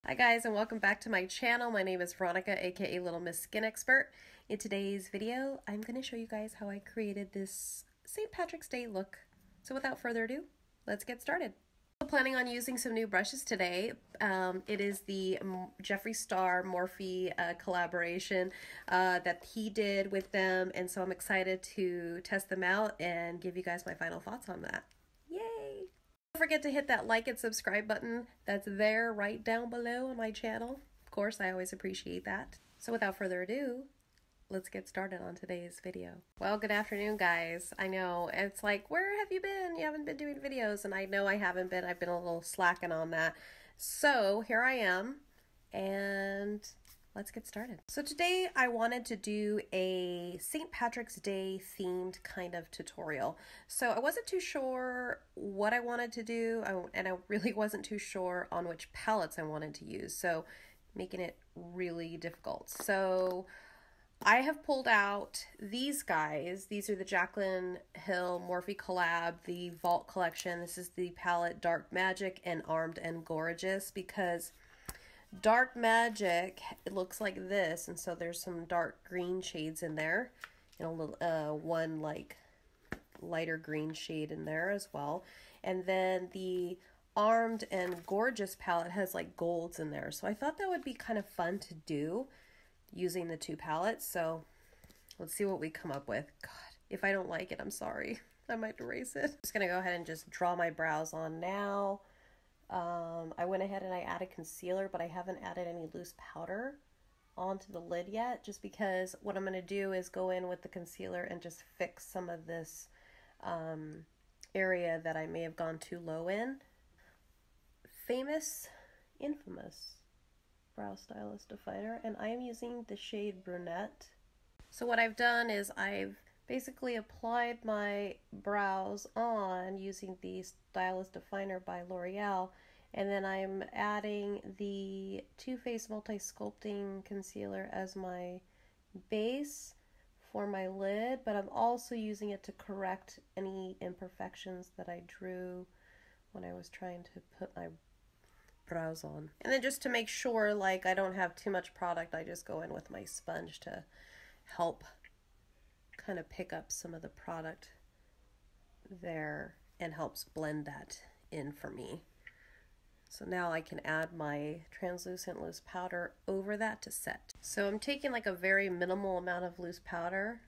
Hi guys, and welcome back to my channel. My name is Veronica, aka Little Miss Skin Expert. In today's video, I'm going to show you guys how I created this St. Patrick's Day look. So without further ado, let's get started. I'm planning on using some new brushes today. It is the Jeffree Star Morphe collaboration that he did with them, and so I'm excited to test them out and give you guys my final thoughts on that. Yay! Don't forget to hit that like and subscribe button that's there right down below on my channel. Of course, I always appreciate that. So without further ado, let's get started on today's video. Well, good afternoon, guys. I know it's like, where have you been? You haven't been doing videos, and I know I haven't been. I've been a little slacking on that. So here I am, and let's get started. So today I wanted to do a St. Patrick's Day themed kind of tutorial. So I wasn't too sure what I wanted to do, and I really wasn't too sure on which palettes I wanted to use, so making it really difficult. So I have pulled out these guys. These are the Jaclyn Hill Morphe collab, the Vault collection. This is the palette Dark Magic and Armed and Gorgeous, because Dark Magic, it looks like this, and so there's some dark green shades in there, and a little one like lighter green shade in there as well. And then the Armed and Gorgeous palette has like golds in there, so I thought that would be kind of fun to do using the two palettes. So let's see what we come up with. God, if I don't like it, I'm sorry. I might erase it. I'm just gonna go ahead and just draw my brows on now. I went ahead and I added concealer, but I haven't added any loose powder onto the lid yet, just because what I'm going to do is go in with the concealer and just fix some of this area that I may have gone too low in. Infamous brow stylist definer, and I am using the shade Brunette. So what I've done is I've basically applied my brows on using the Stylist Definer by L'Oreal, and then I'm adding the Too Faced Multi-Sculpting Concealer as my base for my lid, but I'm also using it to correct any imperfections that I drew when I was trying to put my brows on. And then just to make sure like I don't have too much product, I just go in with my sponge to help kind of pick up some of the product there and helps blend that in for me. So now I can add my translucent loose powder over that to set. So I'm taking like a very minimal amount of loose powder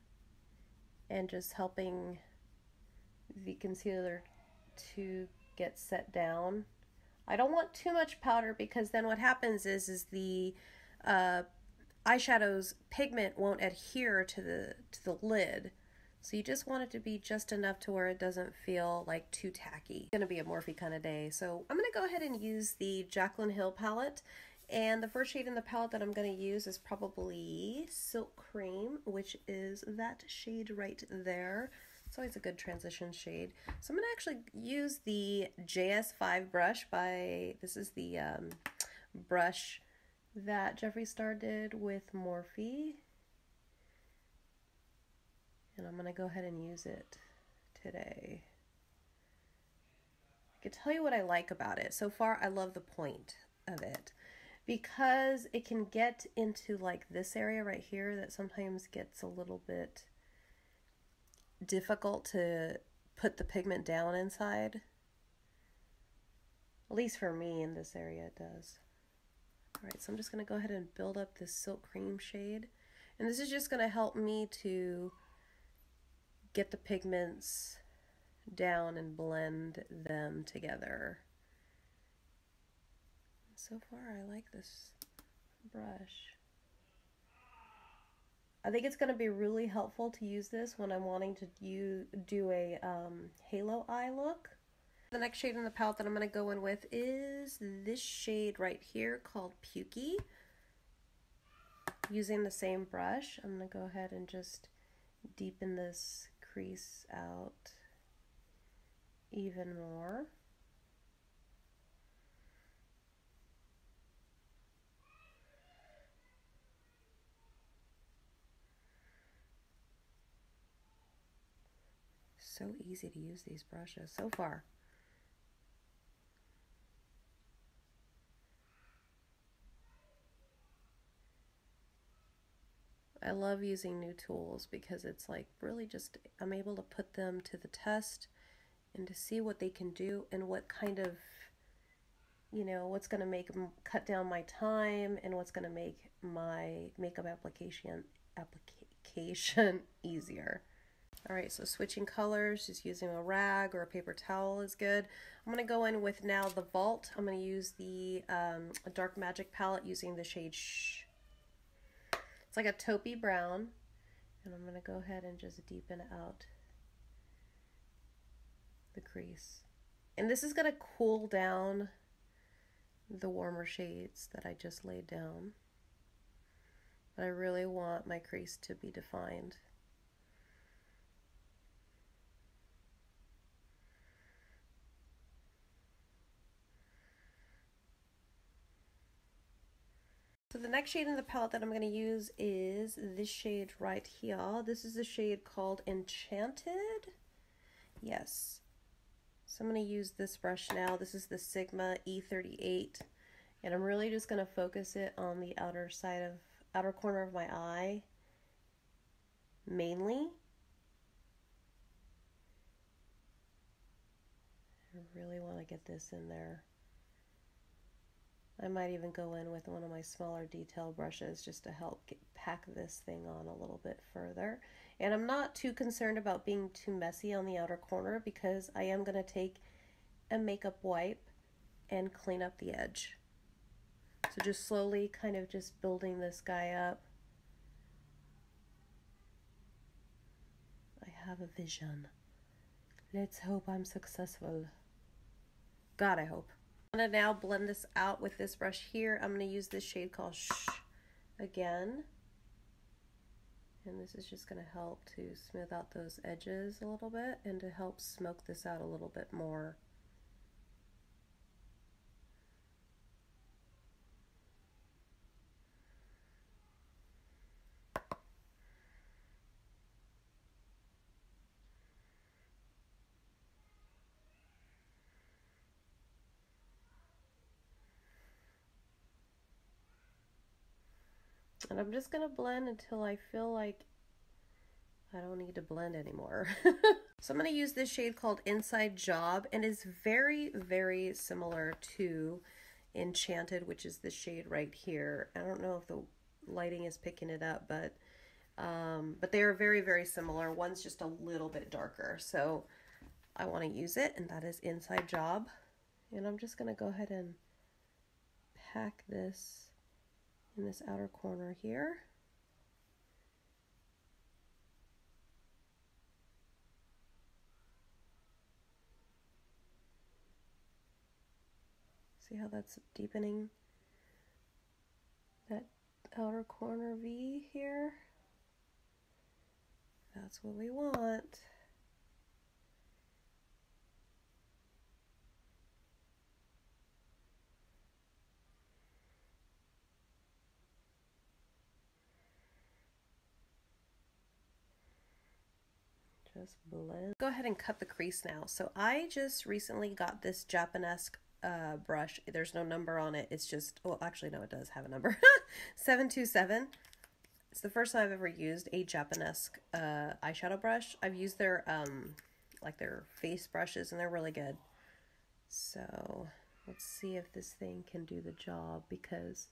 and just helping the concealer to get set down. I don't want too much powder, because then what happens is the eyeshadow's pigment won't adhere to the lid. So you just want it to be just enough to where it doesn't feel like too tacky. It's gonna be a Morphe kind of day. So I'm gonna go ahead and use the Jaclyn Hill palette. And the first shade in the palette that I'm gonna use is probably Silk Cream, which is that shade right there. It's always a good transition shade. So I'm gonna actually use the JS5 brush this is the brush that Jeffree Star did with Morphe, and I'm gonna go ahead and use it today. I can tell you what I like about it. So far, I love the point of it, because it can get into like this area right here that sometimes gets a little bit difficult to put the pigment down inside. At least for me, in this area it does. Alright, so I'm just going to go ahead and build up this Silk Cream shade. And this is just going to help me to get the pigments down and blend them together. So far, I like this brush. I think it's going to be really helpful to use this when I'm wanting to do a halo eye look. The next shade in the palette that I'm going to go in with is this shade right here called Pukey. Using the same brush, I'm going to go ahead and just deepen this crease out even more. So easy to use these brushes so far. I love using new tools because it's like really just, I'm able to put them to the test and to see what they can do and what kind of, you know, what's going to make them cut down my time and what's going to make my makeup application easier. All right, so switching colors, just using a rag or a paper towel is good. I'm going to go in with now the Vault. I'm going to use the Dark Magic palette using the shade Shh. It's like a taupey brown, and I'm going to go ahead and just deepen out the crease. And this is going to cool down the warmer shades that I just laid down. But I really want my crease to be defined. So the next shade in the palette that I'm going to use is this shade right here. This is the shade called Enchanted. Yes. So I'm going to use this brush now. This is the Sigma E38. And I'm really just going to focus it on the outer corner of my eye, mainly. I really want to get this in there. I might even go in with one of my smaller detail brushes just to help pack this thing on a little bit further. And I'm not too concerned about being too messy on the outer corner because I am going to take a makeup wipe and clean up the edge. So just slowly kind of just building this guy up. I have a vision. Let's hope I'm successful. God, I hope. I'm going to now blend this out with this brush here. I'm going to use this shade called Shh again. And this is just going to help to smooth out those edges a little bit and to help smoke this out a little bit more. And I'm just going to blend until I feel like I don't need to blend anymore. So I'm going to use this shade called Inside Job, and it's very, very similar to Enchanted, which is the shade right here. I don't know if the lighting is picking it up, but they are very, very similar. One's just a little bit darker. So I want to use it, and that is Inside Job. And I'm just going to go ahead and pack this in this outer corner here. See how that's deepening that outer corner V here? That's what we want. Just blend. Go ahead and cut the crease now. So I just recently got this Japanesque brush. There's no number on it. It's just, well, actually, no, it does have a number. 727. It's the first time I've ever used a Japanesque eyeshadow brush. I've used their, like their face brushes, and they're really good. So let's see if this thing can do the job, because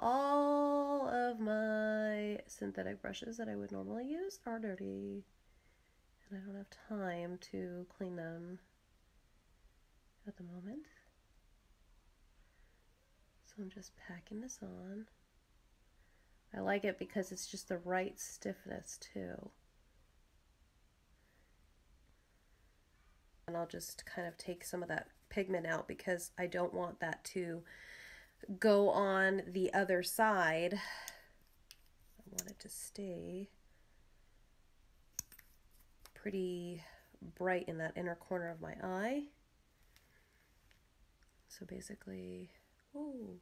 all of my synthetic brushes that I would normally use are dirty. And I don't have time to clean them at the moment. So I'm just packing this on. I like it because it's just the right stiffness too. And I'll just kind of take some of that pigment out because I don't want that to go on the other side. I want it to stay pretty bright in that inner corner of my eye. So basically, ooh.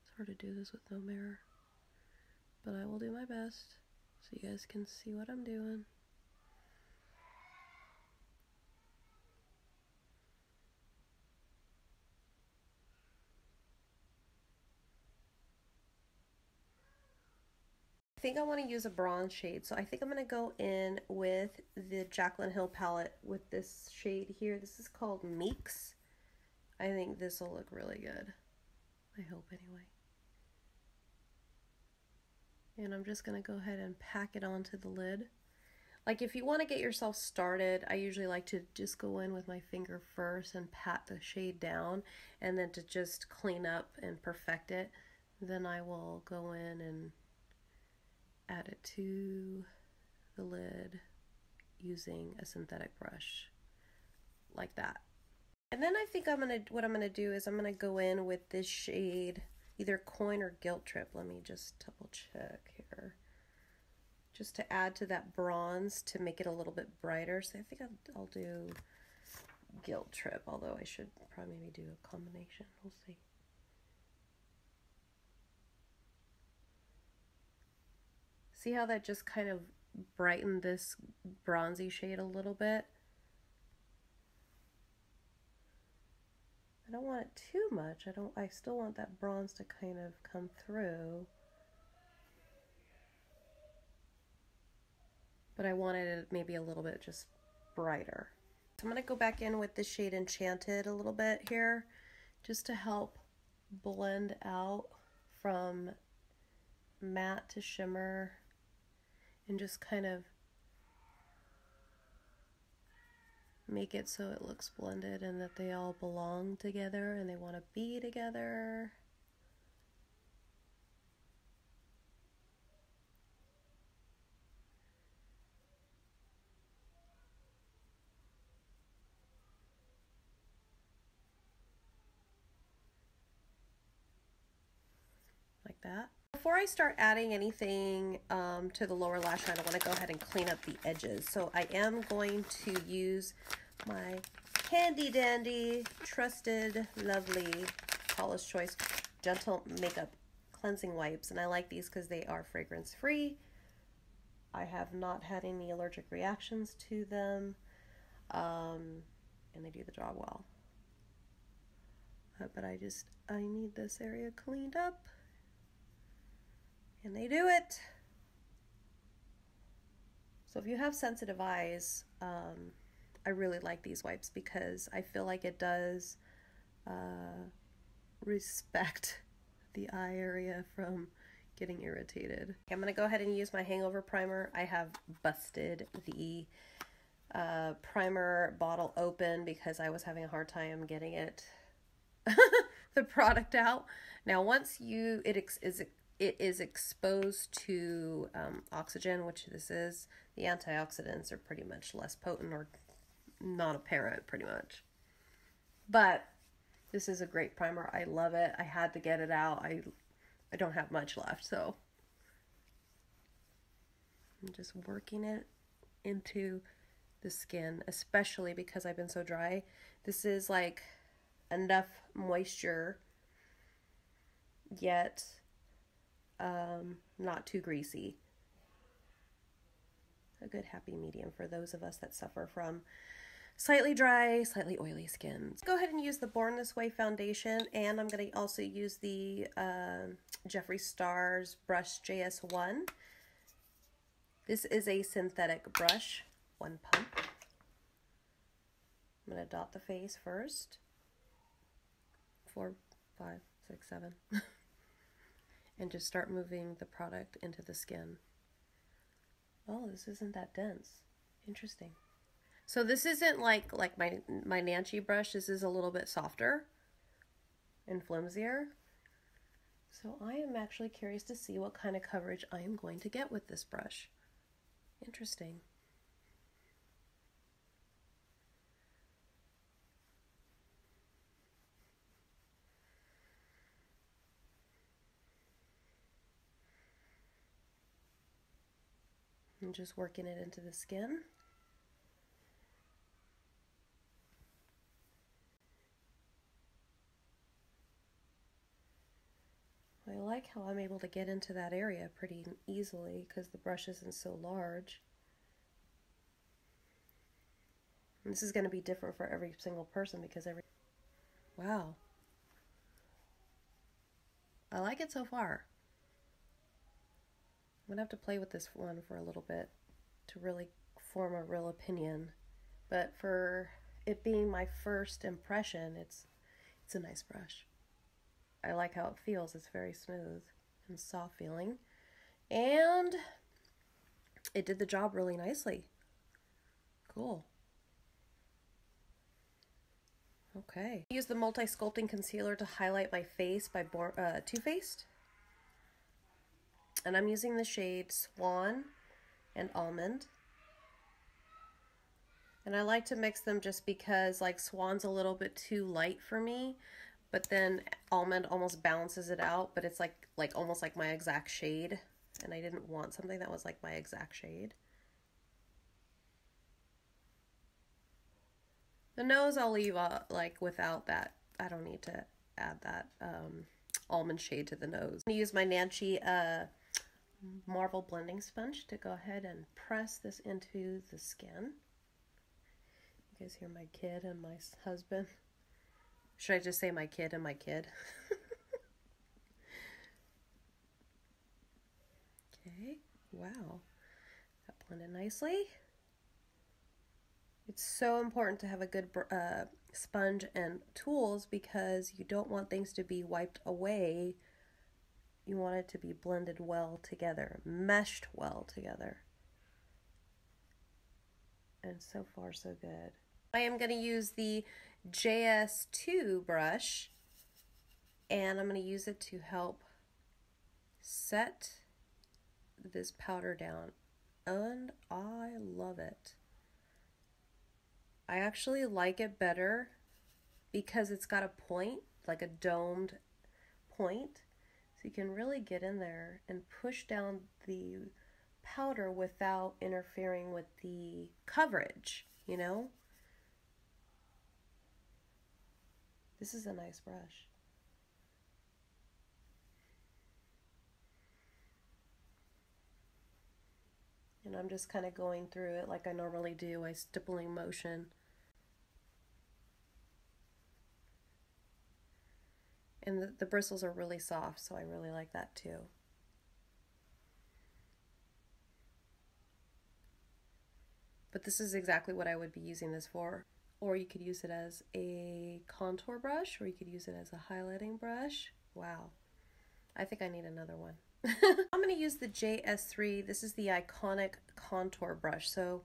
It's hard to do this with no mirror, but I will do my best so you guys can see what I'm doing. think I want to use a bronze shade. So I think I'm going to go in with the Jaclyn Hill palette with this shade here. This is called Meeks. I think this will look really good. I hope anyway. And I'm just going to go ahead and pack it onto the lid. Like if you want to get yourself started, I usually like to just go in with my finger first and pat the shade down, and then to just clean up and perfect it, then I will go in and add it to the lid using a synthetic brush like that. And then I think what I'm gonna do is I'm gonna go in with this shade, either Coin or Gilt Trip. Let me just double check here. Just to add to that bronze to make it a little bit brighter. So I think I'll do Gilt Trip, although I should probably maybe do a combination. We'll see. See how that just kind of brightened this bronzy shade a little bit? I don't want it too much. I still want that bronze to kind of come through. But I wanted it maybe a little bit just brighter. So I'm going to go back in with the shade Enchanted a little bit here, just to help blend out from matte to shimmer, and just kind of make it so it looks blended and that they all belong together and they want to be together. Like that. Before I start adding anything to the lower lash line, I want to go ahead and clean up the edges. So I am going to use my handy dandy, trusted, lovely Paula's Choice Gentle Makeup Cleansing Wipes. And I like these because they are fragrance free. I have not had any allergic reactions to them. And they do the job well. But I need this area cleaned up. And they do it. So if you have sensitive eyes, I really like these wipes because I feel like it does respect the eye area from getting irritated. I'm going to go ahead and use my Hangover primer. I have busted the primer bottle open because I was having a hard time getting it, the product out. Now once it is exposed to oxygen, which this is, the antioxidants are pretty much less potent or not apparent pretty much. But this is a great primer. I love it. I had to get it out. I don't have much left, so I'm just working it into the skin, especially because I've been so dry. This is like enough moisture, yet not too greasy. A good happy medium for those of us that suffer from slightly dry, slightly oily skin. Go ahead and use the Born This Way foundation, and I'm going to also use the Jeffree Star's brush JS1. This is a synthetic brush, one pump. I'm going to dot the face first. 4, 5, 6, 7. And just start moving the product into the skin. Oh, this isn't that dense. Interesting. So this isn't like my Nancy brush. This is a little bit softer and flimsier. So I am actually curious to see what kind of coverage I am going to get with this brush. Interesting. I'm just working it into the skin. I like how I'm able to get into that area pretty easily because the brush isn't so large. And this is going to be different for every single person because wow. I like it so far. I'm gonna have to play with this one for a little bit to really form a real opinion. But for it being my first impression, it's a nice brush. I like how it feels. It's very smooth and soft feeling. And it did the job really nicely. Cool. Okay. I use the multi-sculpting concealer to highlight my face by Too Faced. And I'm using the shade Swan and Almond. And I like to mix them just because like Swan's a little bit too light for me, but then Almond almost balances it out, but it's like almost like my exact shade. And I didn't want something that was like my exact shade. The nose I'll leave like without that. I don't need to add that almond shade to the nose. I'm gonna use my Nancy Marvel blending sponge to go ahead and press this into the skin. You guys hear my kid and my husband? Should I just say my kid and my kid? Okay, wow. That blended nicely. It's so important to have a good sponge and tools because you don't want things to be wiped away. You want it to be blended well together, meshed well together. And so far, so good. I am going to use the JS2 brush, and I'm going to use it to help set this powder down. And I love it. I actually like it better because it's got a point, like a domed point. So you can really get in there and push down the powder without interfering with the coverage, you know? This is a nice brush. And I'm just kind of going through it like I normally do, a stippling motion. And the bristles are really soft, so I really like that too. But this is exactly what I would be using this for. Or you could use it as a contour brush, or you could use it as a highlighting brush. Wow. I think I need another one. I'm going to use the JS3. This is the iconic contour brush. So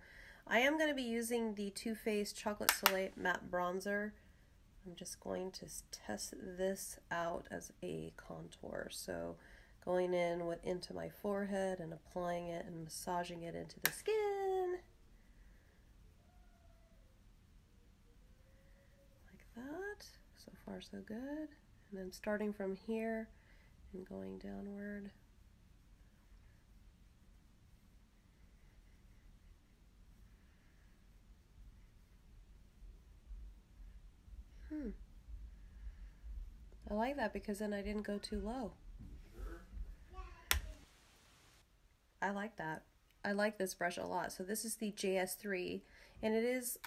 I am going to be using the Too Faced Chocolate Soleil Matte Bronzer. I'm just going to test this out as a contour. So going in into my forehead and applying it and massaging it into the skin. Like that. So far so good. And then starting from here and going downward. I like that because then I didn't go too low. I like that. I like this brush a lot. So this is the JS3, and it is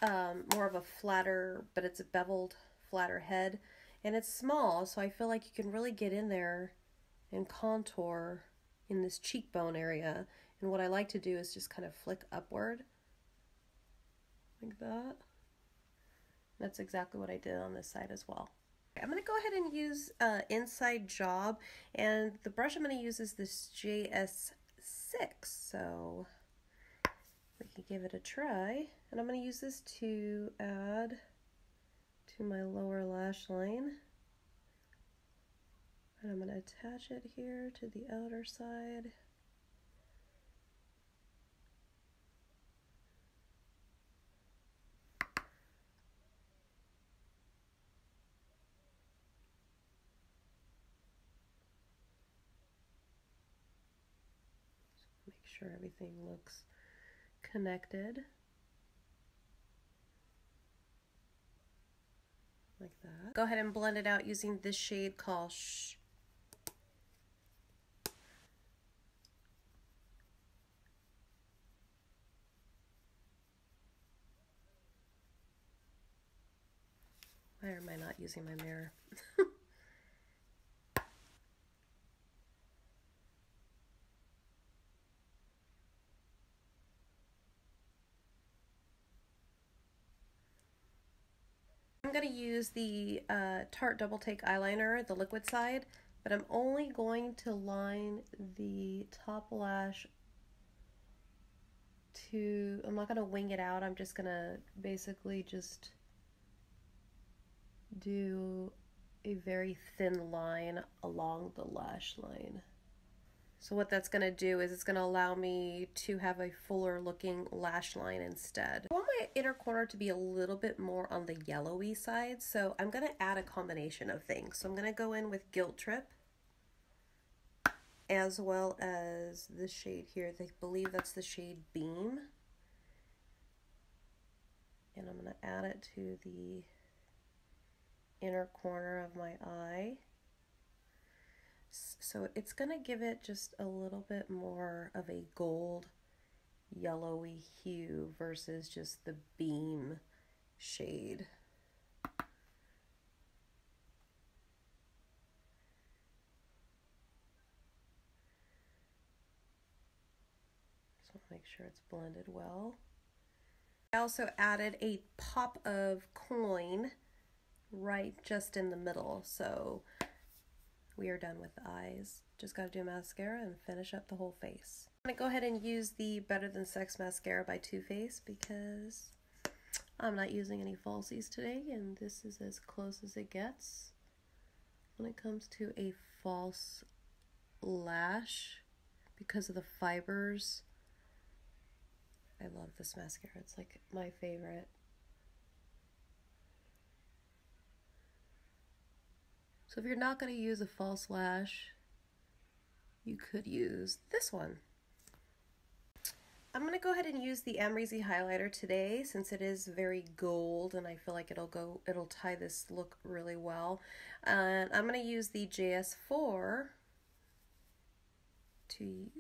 more of a flatter, but it's a beveled, flatter head, and it's small, so I feel like you can really get in there and contour in this cheekbone area. And what I like to do is just kind of flick upward like that. That's exactly what I did on this side as well. I'm going to go ahead and use Inside Job, and the brush I'm going to use is this JS6, so we can give it a try. And I'm going to use this to add to my lower lash line. And I'm going to attach it here to the outer side. Make sure everything looks connected. Like that. Go ahead and blend it out using this shade called Shh. Why am I not using my mirror? going to use the Tarte Doubletake eyeliner, the liquid side, but I'm only going to line the top lash to, I'm not going to wing it out, I'm just going to basically just do a very thin line along the lash line. So what that's going to do is it's going to allow me to have a fuller looking lash line instead. I want my inner corner to be a little bit more on the yellowy side, so I'm going to add a combination of things. So I'm going to go in with Gilt Trip, as well as this shade here. I believe that's the shade Beam. And I'm going to add it to the inner corner of my eye. So it's going to give it just a little bit more of a gold yellowy hue versus just the Beam shade. So make sure it's blended well. I also added a pop of coin right just in the middle, so we are done with the eyes. Just gotta do mascara and finish up the whole face. I'm gonna go ahead and use the Better Than Sex mascara by Too Faced because I'm not using any falsies today, and this is as close as it gets when it comes to a false lash because of the fibers. I love this mascara. It's like my favorite. So if you're not going to use a false lash, you could use this one. I'm going to go ahead and use the Amrezy highlighter today since it is very gold and I feel like it'll tie this look really well. And I'm going to use the JS4 to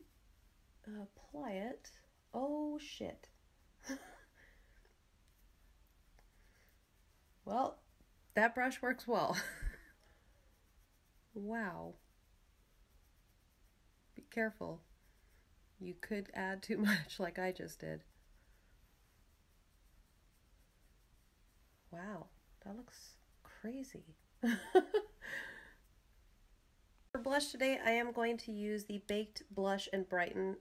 apply it. Oh shit. Well, that brush works well. Wow. Be careful. You could add too much like I just did. Wow, that looks crazy. For blush today, I am going to use the Baked Blush and Brighten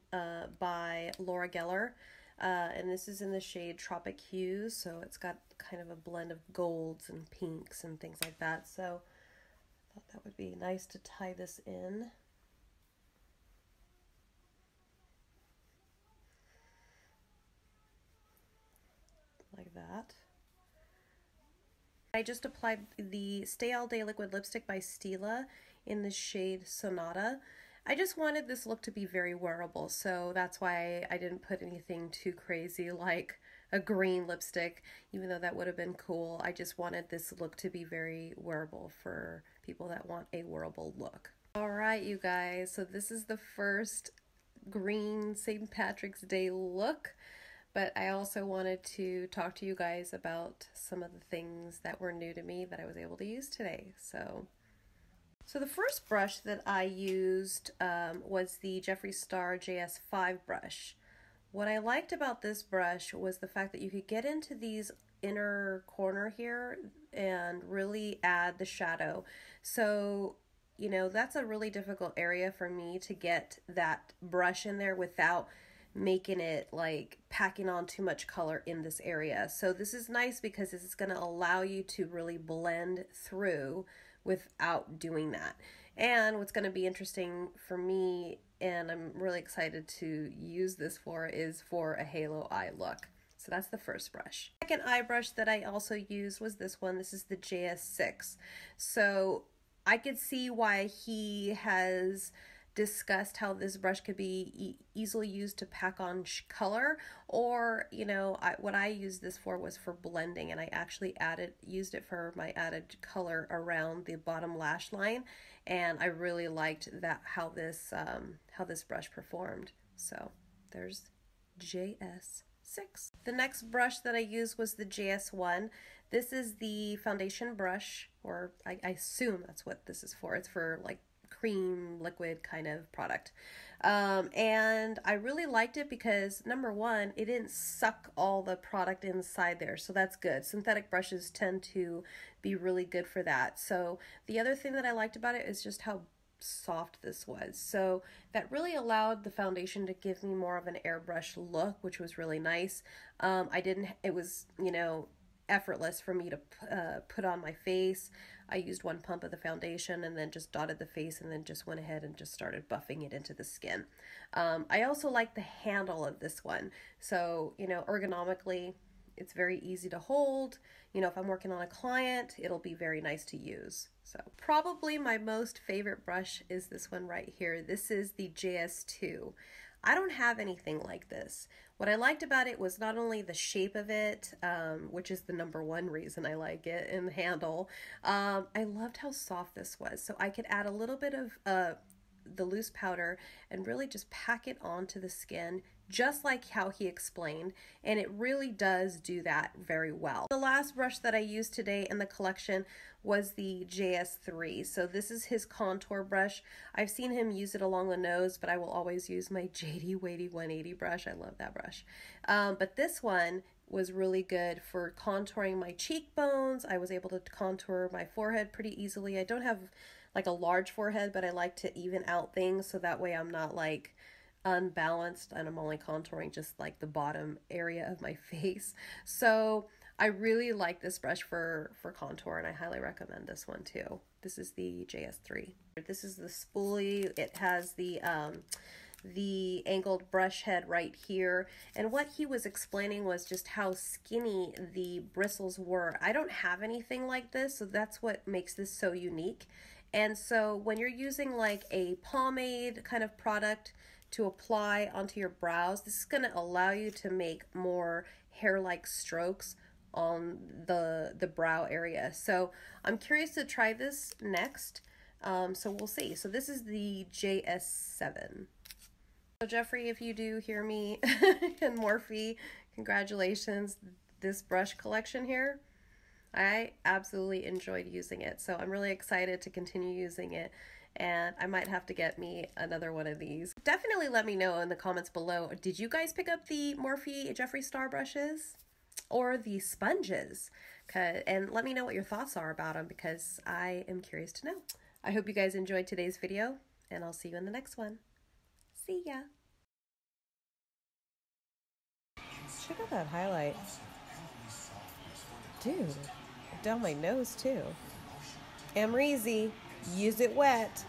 by Laura Geller. And this is in the shade Tropic Hues, so it's got kind of a blend of golds and pinks and things like that. So I thought that would be nice to tie this in. Like that. I just applied the Stay All Day Liquid Lipstick by Stila in the shade Sonata. I just wanted this look to be very wearable, so that's why I didn't put anything too crazy like a green lipstick, even though that would have been cool. I just wanted this look to be very wearable for people that want a wearable look. Alright, you guys, so this is the first green St. Patrick's Day look. But I also wanted to talk to you guys about some of the things that were new to me that I was able to use today. So the first brush that I used was the Jeffree Star JS5 brush. What I liked about this brush was the fact that you could get into these inner corner here and really add the shadow. So, you know, that's a really difficult area for me to get that brush in there without making it like packing on too much color in this area. So this is nice because this is going to allow you to really blend through without doing that. And what's going to be interesting for me, and I'm really excited to use this for, is for a halo eye look. So that's the first brush. Second eye brush that I also used was this one. This is the JS6. So I could see why he has discussed how this brush could be easily used to pack on color, or you know, what I used this for was for blending, and I actually used it for my added color around the bottom lash line, and I really liked that how this brush performed. So there's JS6. The next brush that I used was the JS1. This is the foundation brush, or I assume that's what this is for. It's for like cream liquid kind of product. And I really liked it because, number one, it didn't suck all the product inside there, so that's good. Synthetic brushes tend to be really good for that. So the other thing that I liked about it is just how soft this was. So that really allowed the foundation to give me more of an airbrush look, which was really nice. It was, you know, effortless for me to put on my face. I used one pump of the foundation and then just dotted the face and then just went ahead and just started buffing it into the skin. I also like the handle of this one. So, you know, ergonomically, it's very easy to hold. You know, if I'm working on a client, it'll be very nice to use. So probably my most favorite brush is this one right here. This is the JS2. I don't have anything like this. What I liked about it was not only the shape of it, which is the number one reason I like it, and the handle. I loved how soft this was. So I could add a little bit of the loose powder and really just pack it onto the skin, just like how he explained, and it really does do that very well. The last brush that I used today in the collection was the JS3. So this is his contour brush. I've seen him use it along the nose, but I will always use my JD Weighty 180 brush. I love that brush. But this one was really good for contouring my cheekbones. I was able to contour my forehead pretty easily. I don't have like a large forehead, but I like to even out things so that way I'm not like unbalanced and I'm only contouring just like the bottom area of my face. So I really like this brush for contour, and I highly recommend this one too. This is the JS3. This is the spoolie. It has the angled brush head right here, and what he was explaining was just how skinny the bristles were. I don't have anything like this, so that's what makes this so unique. And so when you're using like a pomade kind of product to apply onto your brows, this is going to allow you to make more hair-like strokes on the brow area. So I'm curious to try this next. So we'll see. So this is the JS7. So Jeffree, if you do hear me, and Morphe, congratulations. This brush collection here, I absolutely enjoyed using it. So I'm really excited to continue using it. And I might have to get me another one of these. Definitely let me know in the comments below. Did you guys pick up the Morphe Jeffree Star brushes? Or the sponges? And let me know what your thoughts are about them, because I am curious to know. I hope you guys enjoyed today's video, and I'll see you in the next one. See ya. Check out that highlight. Dude, down my nose too. Amrezy, use it wet.